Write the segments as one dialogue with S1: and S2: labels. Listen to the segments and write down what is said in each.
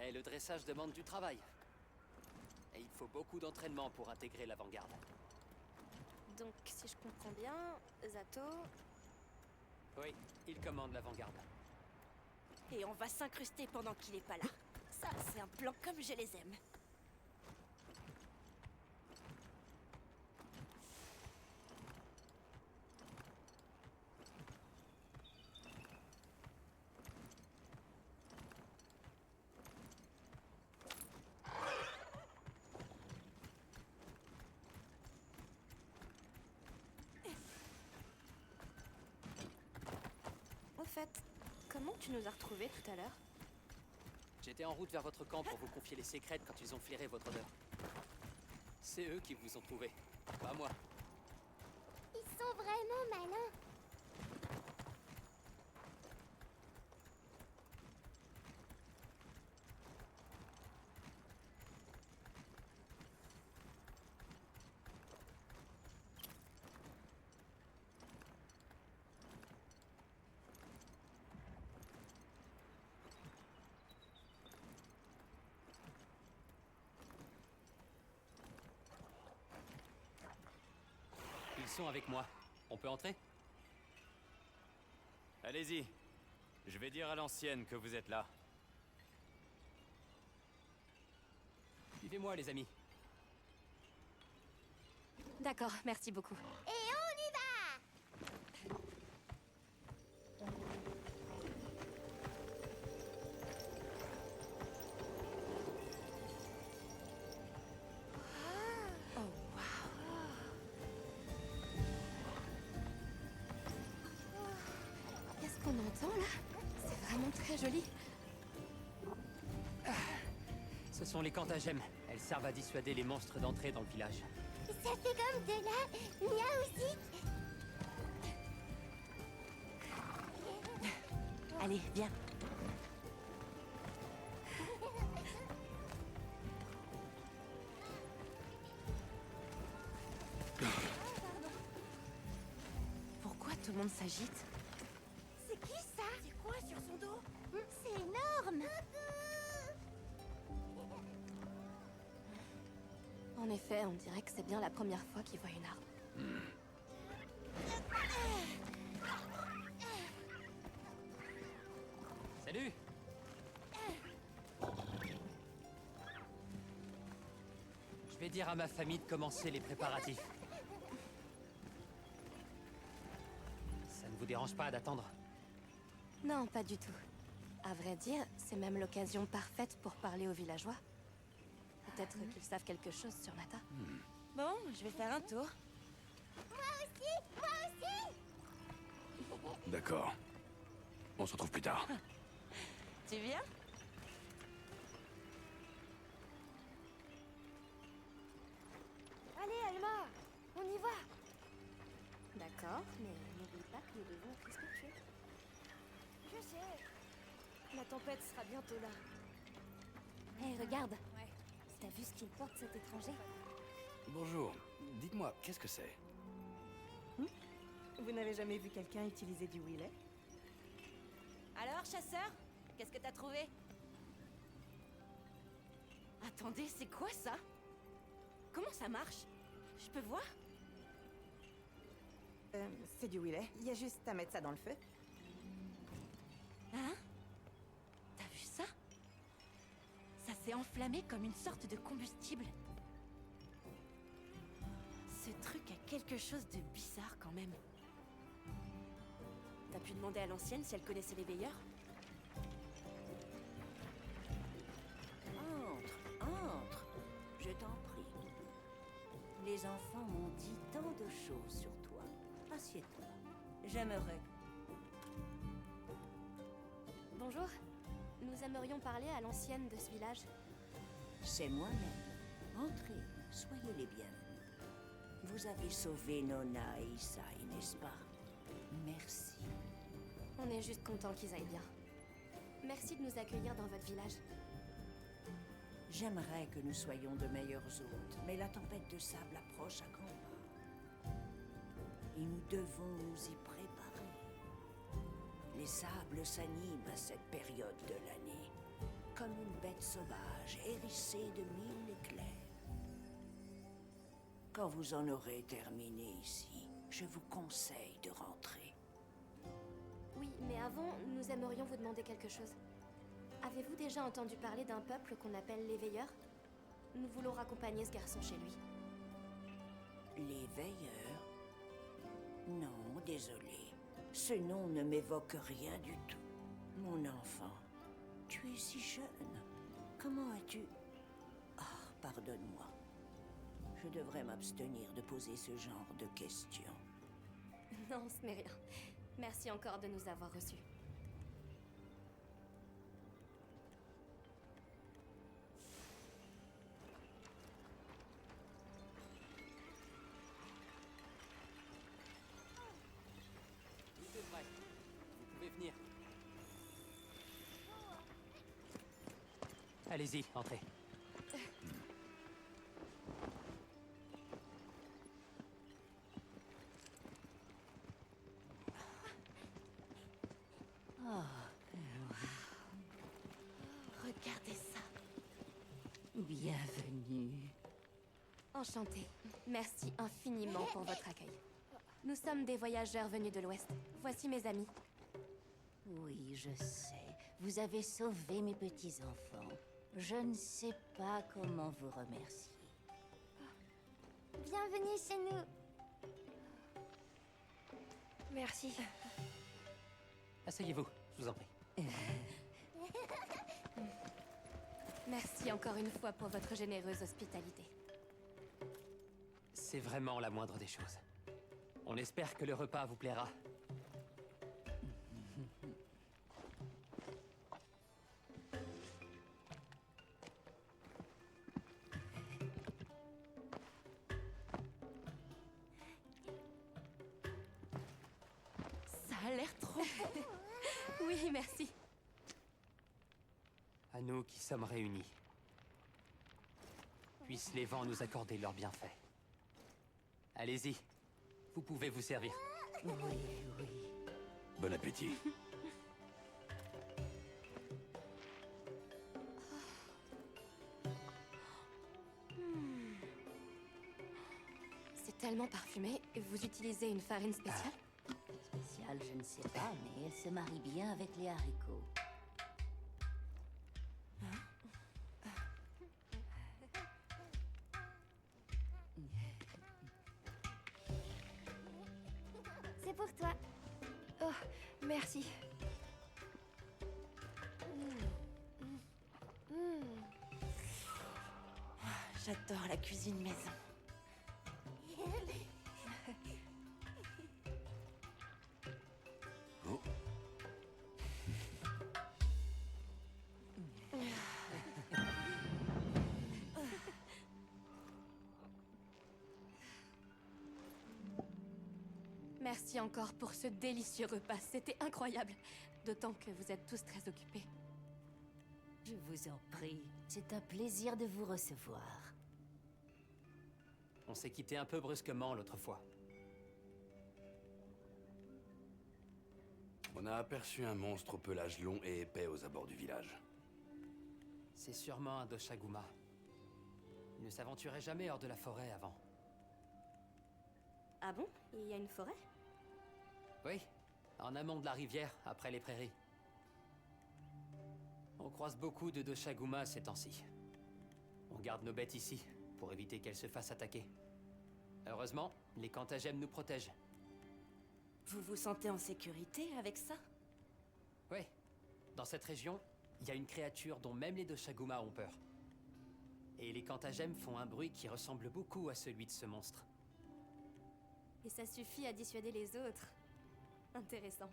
S1: Mais le dressage demande du travail. Et il faut beaucoup d'entraînement pour intégrer l'avant-garde.
S2: Donc, si je comprends bien, Zato...
S1: Oui, il commande l'avant-garde.
S2: Et on va s'incruster pendant qu'il est pas là. Ça, c'est un plan comme je les aime. Au fait, comment tu nous as retrouvés tout à l'heure?
S1: J'étais en route vers votre camp pour vous confier les secrets quand ils ont flairé votre odeur. C'est eux qui vous ont trouvé, pas moi.
S3: Ils sont vraiment malins.
S1: Ils sont avec moi. On peut entrer?
S4: Allez-y. Je vais dire à l'ancienne que vous êtes là.
S1: Suivez-moi, les amis.
S2: D'accord, merci beaucoup.
S3: Et on y va!
S2: Qu'est-ce qu'on entend là? C'est vraiment très joli.
S1: Ce sont les cantagèmes. Elles servent à dissuader les monstres d'entrer dans le village.
S3: Ça fait comme de la musique.
S2: Allez, viens. Pourquoi tout le monde s'agite?
S3: C'est qui ça?
S2: C'est quoi sur son dos?
S3: C'est énorme.
S2: En effet, on dirait que c'est bien la première fois qu'il voit une arme.
S1: Salut! Je vais dire à ma famille de commencer les préparatifs. Ça ne vous dérange pas d'attendre?
S2: Non, pas du tout. À vrai dire, c'est même l'occasion parfaite pour parler aux villageois. Peut-être qu'ils savent quelque chose sur Nata. Bon, je vais faire un tour.
S3: Moi aussi.
S5: D'accord. On se retrouve plus tard.
S2: Tu viens?
S3: Allez, Alma, on y va.
S2: D'accord, mais n'oublie pas que nous devons être respectueux.
S3: Je sais.
S2: La tempête sera bientôt là. Hé, regarde. T'as vu ce qu'il porte, cet étranger?
S5: Bonjour. Dites-moi, qu'est-ce que c'est?
S6: Vous n'avez jamais vu quelqu'un utiliser du wheelet?
S2: Alors, chasseur? Qu'est-ce que t'as trouvé? Attendez, c'est quoi ça? Comment ça marche? Je peux voir?
S6: C'est du wheelet. Il y a juste à mettre ça dans le feu.
S2: Hein? T'as vu ça? Ça s'est enflammé comme une sorte de combustible. Ce truc a quelque chose de bizarre quand même. T'as pu demander à l'ancienne si elle connaissait les veilleurs?
S7: Entre, je t'en prie. Les enfants m'ont dit tant de choses sur toi. Assieds-toi. J'aimerais.
S2: Bonjour. Nous aimerions parler à l'ancienne de ce village.
S7: C'est moi-même. Entrez, soyez les bienvenus. Vous avez sauvé Nona et Isai, n'est-ce pas? Merci.
S2: On est juste contents qu'ils aillent bien. Merci de nous accueillir dans votre village.
S7: J'aimerais que nous soyons de meilleurs hôtes, mais la tempête de sable approche à grands pas. Et nous devons nous y préparer. Les sables s'animent à cette période de l'année, comme une bête sauvage, hérissée de 1000 éclairs. Quand vous en aurez terminé ici, je vous conseille de rentrer.
S2: Oui, mais avant, nous aimerions vous demander quelque chose. Avez-vous déjà entendu parler d'un peuple qu'on appelle les Veilleurs? Nous voulons raccompagner ce garçon chez lui.
S7: Les Veilleurs? Non, désolé. Ce nom ne m'évoque rien du tout. Mon enfant, tu es si jeune. Comment as-tu... Ah, pardonne-moi. Je devrais m'abstenir de poser ce genre de questions.
S2: Non, ce n'est rien. Merci encore de nous avoir reçus.
S1: Tout est prêt. Vous pouvez venir. Allez-y, entrez.
S2: Regardez ça.
S7: Bienvenue.
S2: Enchantée. Merci infiniment pour votre accueil. Nous sommes des voyageurs venus de l'Ouest. Voici mes amis.
S8: Oui, je sais. Vous avez sauvé mes petits-enfants. Je ne sais pas comment vous remercier.
S3: Bienvenue chez nous.
S2: Merci.
S1: Asseyez-vous, je vous en prie.
S2: Merci encore une fois pour votre généreuse hospitalité.
S1: C'est vraiment la moindre des choses. On espère que le repas vous plaira.
S2: Ça a l'air trop bon. Oui, merci.
S1: À nous qui sommes réunis. Puissent les vents nous accorder leurs bienfaits. Allez-y, vous pouvez vous servir.
S8: Oui, oui.
S5: Bon appétit.
S2: C'est tellement parfumé. Vous utilisez une farine spéciale?
S8: Spécial, je ne sais pas, mais elle se marie bien avec les haricots.
S3: C'est pour toi.
S2: Oh, merci.
S6: J'adore la cuisine maison.
S5: Oh.
S2: Merci encore pour ce délicieux repas. C'était incroyable. D'autant que vous êtes tous très occupés.
S8: Je vous en prie. C'est un plaisir de vous recevoir.
S1: On s'est quitté un peu brusquement l'autre fois.
S5: On a aperçu un monstre au pelage long et épais aux abords du village.
S1: C'est sûrement un Doshaguma. Il ne s'aventurait jamais hors de la forêt avant.
S2: Ah bon? Il y a une forêt?
S1: Oui, en amont de la rivière, après les prairies. On croise beaucoup de Doshaguma ces temps-ci. On garde nos bêtes ici, pour éviter qu'elles se fassent attaquer. Heureusement, les Kantagem nous protègent.
S6: Vous vous sentez en sécurité avec ça?
S1: Oui, dans cette région, il y a une créature dont même les Doshaguma ont peur. Et les Kantagem font un bruit qui ressemble beaucoup à celui de ce monstre.
S2: Et ça suffit à dissuader les autres. Intéressant.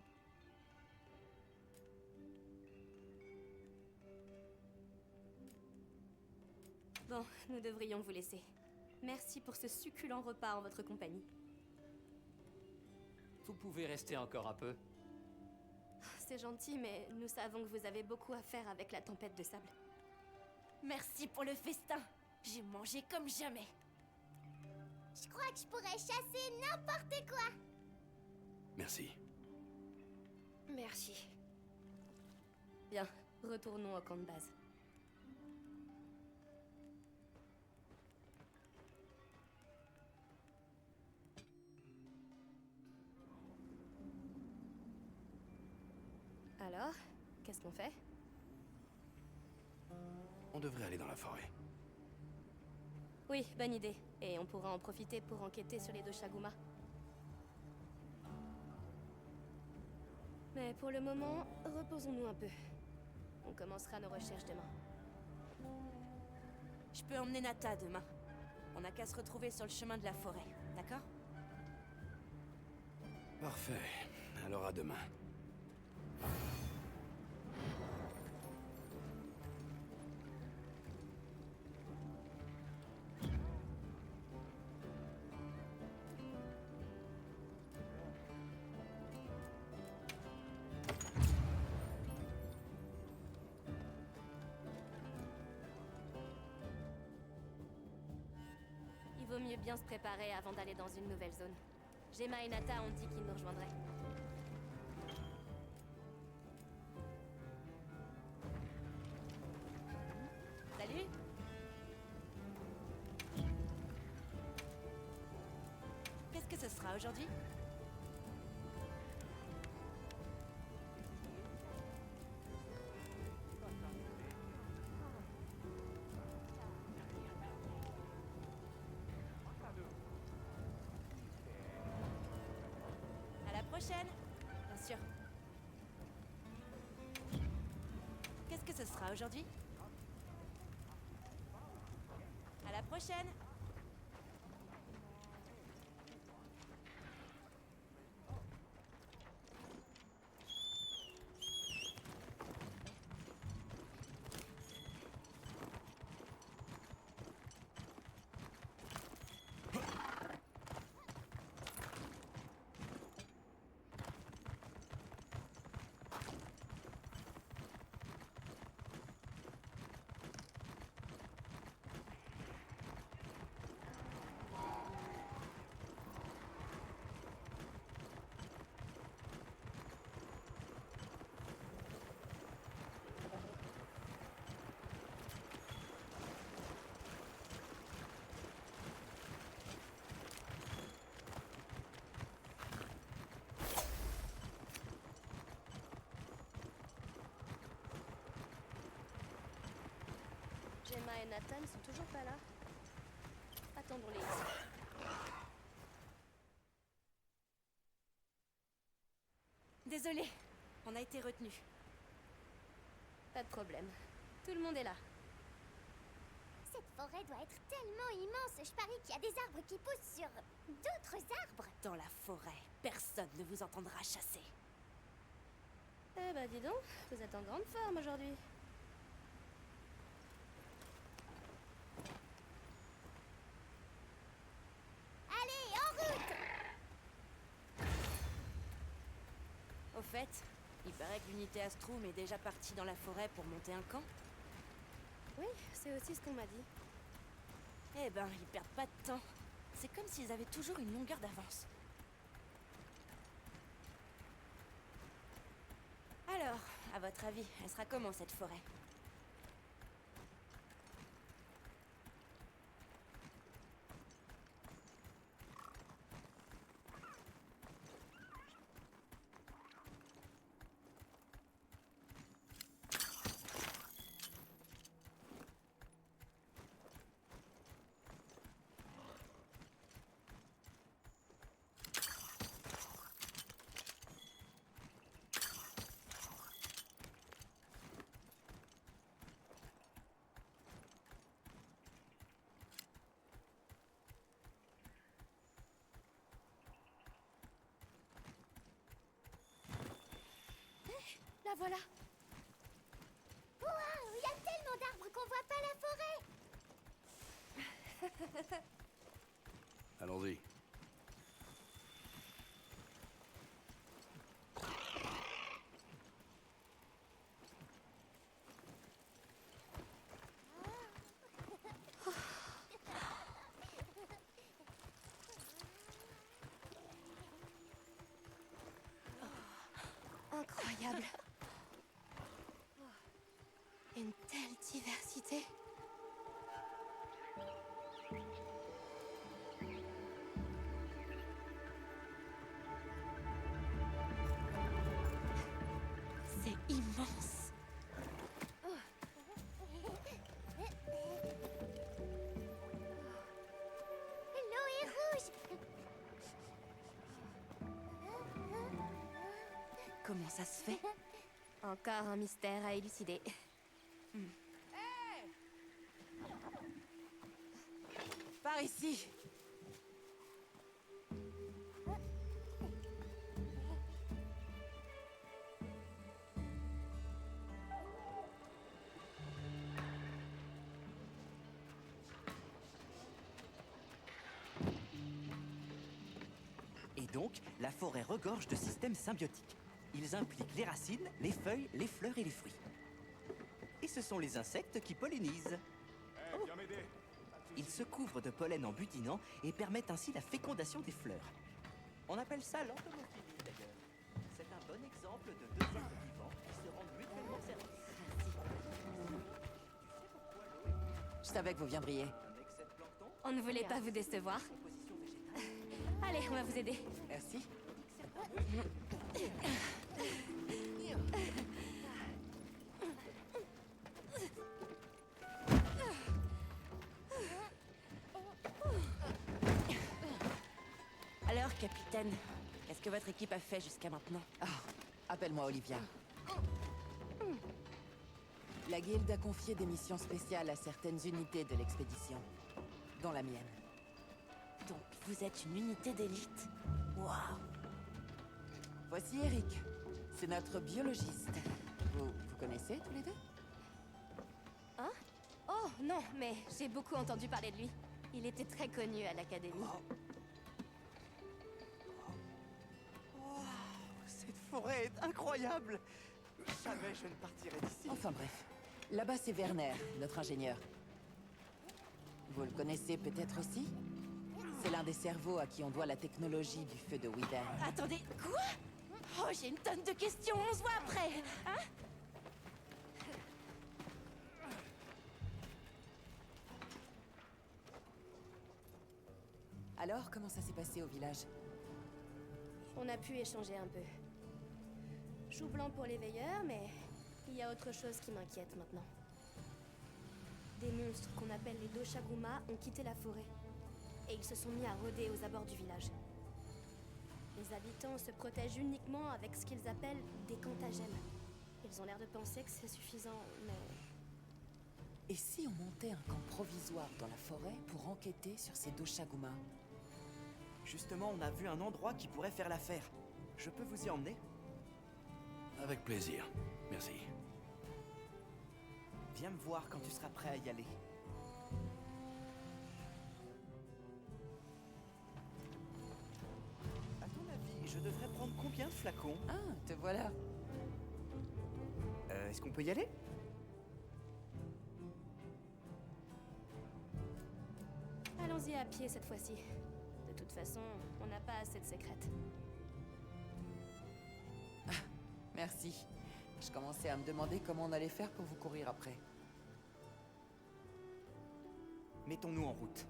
S2: Bon, nous devrions vous laisser. Merci pour ce succulent repas en votre compagnie.
S1: Vous pouvez rester encore un peu.
S2: C'est gentil, mais nous savons que vous avez beaucoup à faire avec la tempête de sable.
S3: Merci pour le festin. J'ai mangé comme jamais. Je crois que je pourrais chasser n'importe quoi.
S5: Merci.
S2: Merci. Bien, retournons au camp de base. Alors, qu'est-ce qu'on fait?
S5: On devrait aller dans la forêt.
S2: Oui, bonne idée. Et on pourra en profiter pour enquêter sur les deux Shaguma. Mais pour le moment, reposons-nous un peu. On commencera nos recherches demain.
S6: Je peux emmener Nata demain. On n'a qu'à se retrouver sur le chemin de la forêt, d'accord?
S5: Parfait. Alors à demain.
S2: Il vaut mieux bien se préparer avant d'aller dans une nouvelle zone. Gemma et Nata ont dit qu'ils nous rejoindraient.
S6: Salut! Qu'est-ce que ce sera aujourd'hui? À la prochaine! Bien sûr. Qu'est-ce que ce sera aujourd'hui? À la prochaine!
S2: Gemma et Nathan sont toujours pas là. Attendons-les ici.
S6: Désolée, on a été retenus.
S2: Pas de problème. Tout le monde est là.
S3: Cette forêt doit être tellement immense. Je parie qu'il y a des arbres qui poussent sur d'autres arbres.
S6: Dans la forêt, personne ne vous entendra chasser.
S2: Eh ben dis donc, vous êtes en grande forme aujourd'hui.
S3: Allez, en route!
S6: Au fait, il paraît que l'unité Astrum est déjà partie dans la forêt pour monter un camp.
S2: Oui, c'est aussi ce qu'on m'a dit.
S6: Eh ben, ils perdent pas de temps. C'est comme s'ils avaient toujours une longueur d'avance. Alors, à votre avis, elle sera comment cette forêt?
S2: La voilà.
S3: Waouh, il y a tellement d'arbres qu'on voit pas la forêt.
S5: Allons-y.
S2: Incroyable. Une telle diversité. C'est
S6: Comment ça se fait?
S2: Encore un mystère à élucider.
S6: Par ici!
S9: Et donc, la forêt regorge de systèmes symbiotiques. Ils impliquent les racines, les feuilles, les fleurs et les fruits. Et ce sont les insectes qui pollinisent. Oh. Ils se couvrent de pollen en butinant et permettent ainsi la fécondation des fleurs. On appelle ça l'entomophilie d'ailleurs. C'est un bon exemple de deux êtres vivants qui se rendent mutuellement service.
S6: Je savais que vous viendriez.
S9: Un excès de plancton,
S2: On ne voulait pas vous décevoir.
S9: composition végétale.
S2: Allez, on va vous aider.
S6: Merci. Alors, capitaine, qu'est-ce que votre équipe a fait jusqu'à maintenant? Appelle-moi Olivia. La Guilde a confié des missions spéciales à certaines unités de l'expédition, dont la mienne.
S2: Donc, vous êtes une unité d'élite? Waouh!
S6: Voici Eric. C'est notre biologiste. Vous connaissez tous les deux?
S2: Hein? Oh, non, mais j'ai beaucoup entendu parler de lui. Il était très connu à l'académie.
S9: Cette forêt est incroyable. Jamais je ne partirai d'ici.
S6: Enfin bref. Là-bas, c'est Werner, notre ingénieur. Vous le connaissez peut-être aussi? C'est l'un des cerveaux à qui on doit la technologie du feu de Wither.
S2: Attendez, quoi? Oh, j'ai une tonne de questions, on se voit après, hein?
S6: Alors, comment ça s'est passé au village?
S2: On a pu échanger un peu. Chou blanc pour les veilleurs, mais il y a autre chose qui m'inquiète maintenant. Des monstres qu'on appelle les Doshaguma ont quitté la forêt. Et ils se sont mis à rôder aux abords du village. Les habitants se protègent uniquement avec ce qu'ils appellent des cantagèmes. Ils ont l'air de penser que c'est suffisant, mais...
S6: Et si on montait un camp provisoire dans la forêt pour enquêter sur ces Doshaguma?
S9: Justement, on a vu un endroit qui pourrait faire l'affaire. Je peux vous y emmener?
S5: Avec plaisir. Merci.
S9: Viens me voir quand tu seras prêt à y aller. À ton avis, je devrais prendre combien de flacons?
S6: Ah, te voilà.
S9: Est-ce qu'on peut y aller?
S2: Allons-y à pied cette fois-ci. De toute façon, on n'a pas assez de secrètes.
S6: Merci. Je commençais à me demander comment on allait faire pour vous courir après.
S9: Mettons-nous en route.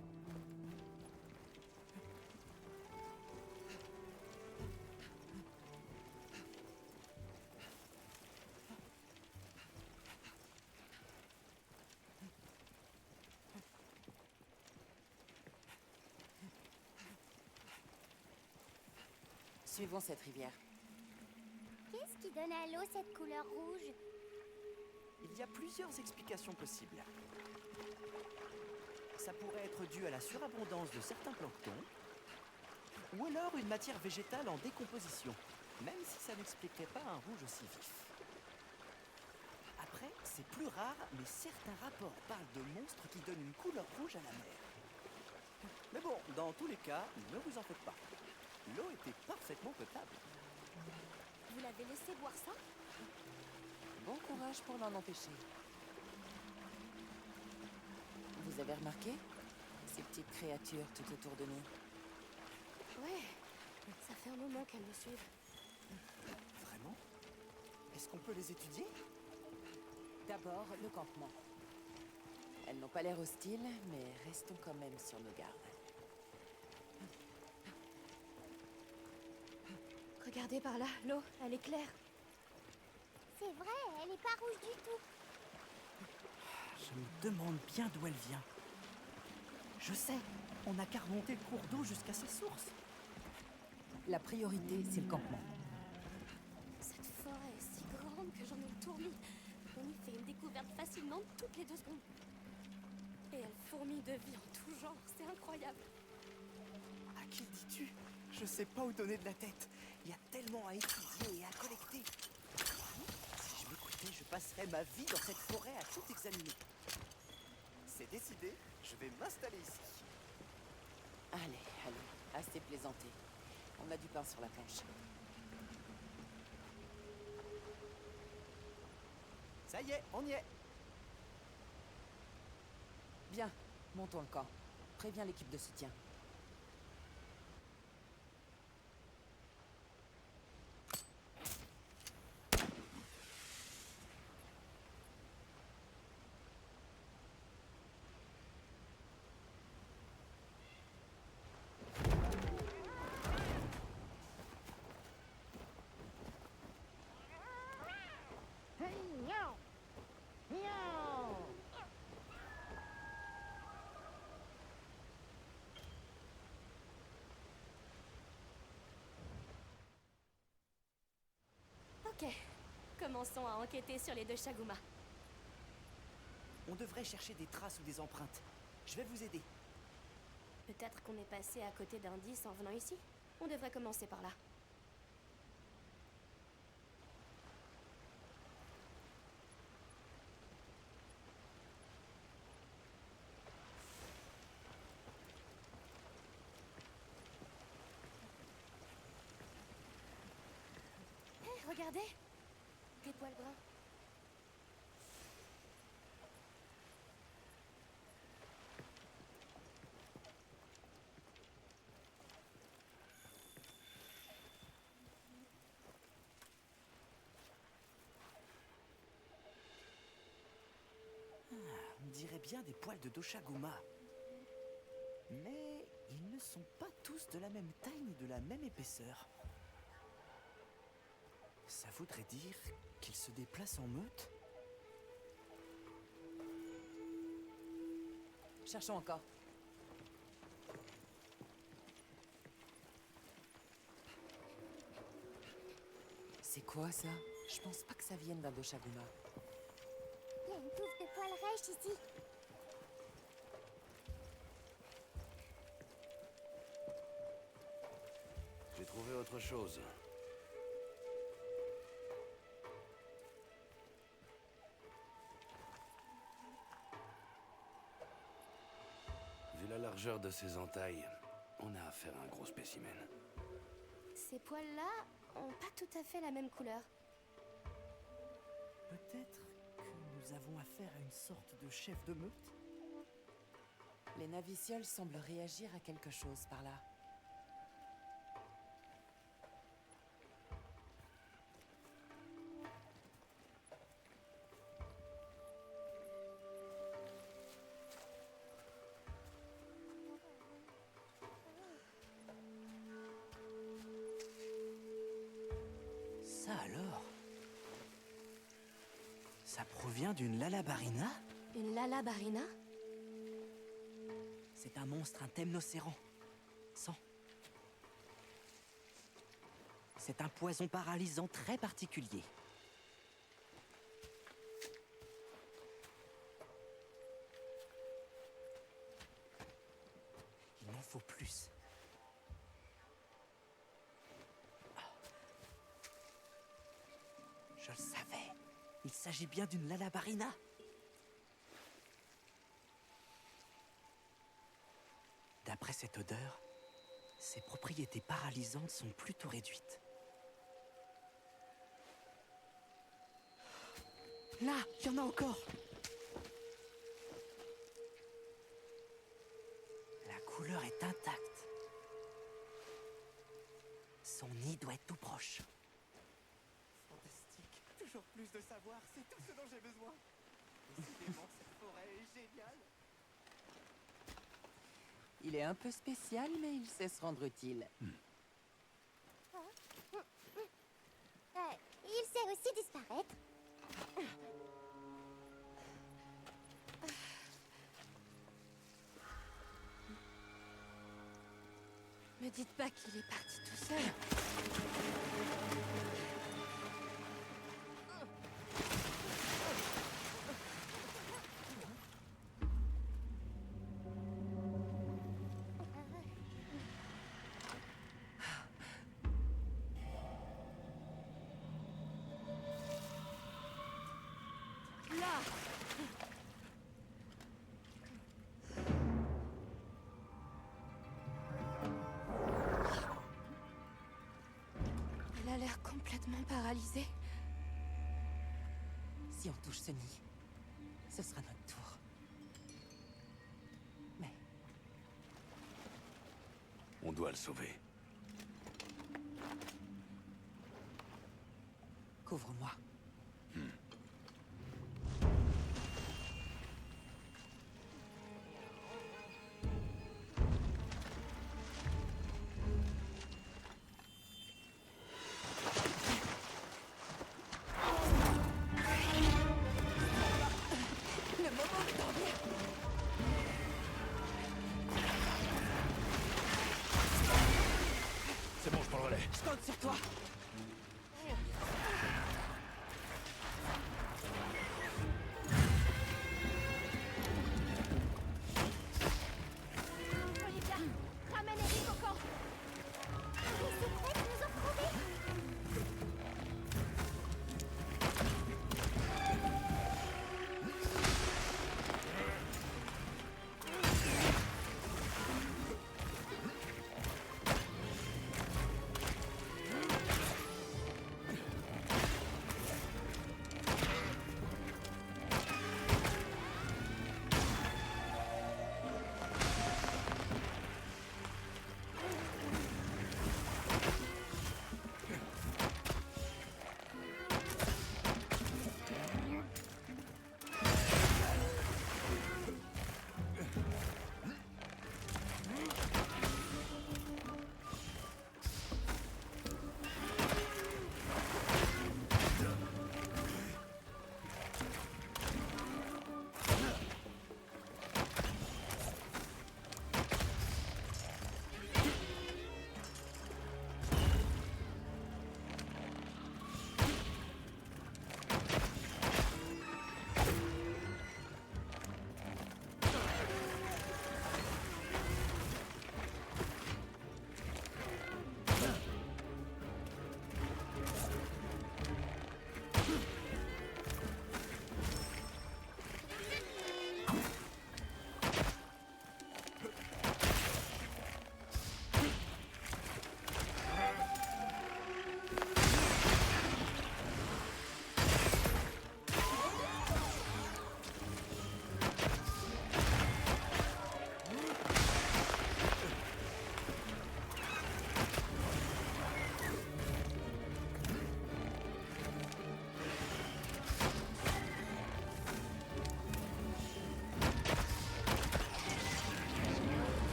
S6: Suivons cette rivière.
S3: Qu'est-ce qui donne à l'eau cette couleur rouge?
S9: Il y a plusieurs explications possibles. Ça pourrait être dû à la surabondance de certains planctons, ou alors une matière végétale en décomposition, même si ça n'expliquerait pas un rouge aussi vif. Après, c'est plus rare, mais certains rapports parlent de monstres qui donnent une couleur rouge à la mer. Mais bon, dans tous les cas, ne vous en faites pas. L'eau était parfaitement potable.
S3: Vous l'avez laissé boire ça?
S6: Bon courage pour l'en empêcher. Vous avez remarqué ces petites créatures tout autour de nous?
S2: Ouais, ça fait un moment qu'elles nous suivent.
S9: Vraiment? Est-ce qu'on peut les étudier?
S6: D'abord, le campement. Elles n'ont pas l'air hostiles, mais restons quand même sur nos gardes.
S2: Regardez par là, l'eau, elle est claire.
S3: C'est vrai, elle est pas rouge du tout.
S9: Je me demande bien d'où elle vient. Je sais, on n'a qu'à remonter le cours d'eau jusqu'à sa source.
S6: La priorité, c'est le campement.
S2: Cette chantent toutes les 2 secondes. Et elles fourmillent de vie en tout genre, c'est incroyable.
S9: À qui le dis-tu? Je sais pas où donner de la tête. Il y a tellement à étudier et à collecter. Si je m'écoutais, je passerais ma vie dans cette forêt à tout examiner. C'est décidé, je vais m'installer ici.
S6: Allez, assez plaisanté. On a du pain sur la planche.
S9: Ça y est, on y est.
S6: Bien, montons le camp. Préviens l'équipe de soutien.
S2: Ok, commençons à enquêter sur les 2 Shaguma.
S9: On devrait chercher des traces ou des empreintes. Je vais vous aider.
S2: Peut-être qu'on est passé à côté d'indices en venant ici. On devrait commencer par là. Hé, regardez! Des poils bruns.
S9: On dirait bien des poils de Doshaguma. Mais ils ne sont pas tous de la même taille ni de la même épaisseur. Ça voudrait dire qu'ils se déplacent en meute?
S6: Cherchons encore. C'est quoi ça? Je pense pas que ça vienne d'un Doshaguma.
S3: Il y a une touffe de poils rêches ici.
S5: J'ai trouvé autre chose. Vu la largeur de ces entailles, on a affaire à un gros spécimen.
S2: Ces poils-là ont pas tout à fait la même couleur.
S9: Peut-être que nous avons affaire à une sorte de chef de meute?
S6: Les navicioles semblent réagir à quelque chose par là.
S9: Ça alors? Ça provient d'une Lalabarina?
S2: Une Lalabarina?
S9: C'est un monstre, un temnocéran. Sang. C'est un poison paralysant très particulier. Il m'en faut plus. Je le savais. Il s'agit bien d'une Lalabarina. D'après cette odeur, ses propriétés paralysantes sont plutôt réduites. Là, il y en a encore. La couleur est intacte. Son nid doit être tout proche. Fantastique. Toujours plus de savoir, c'est tout ce dont j'ai besoin. Décidément, cette forêt est géniale.
S6: Il est un peu spécial, mais il sait se rendre utile.
S3: Il sait aussi disparaître.
S2: Me dites pas qu'il est parti tout seul. Elle a l'air complètement paralysée.
S6: Si on touche ce nid, ce sera notre tour. Mais
S5: On doit le sauver.
S6: couvre-moi. Le moment de dormir.
S5: C'est bon, je prends le relais.
S6: Je compte sur toi.
S3: Olivia, ramène Eric au camp. Les secrets nous ont trouvés.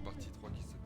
S10: partie 3 qui se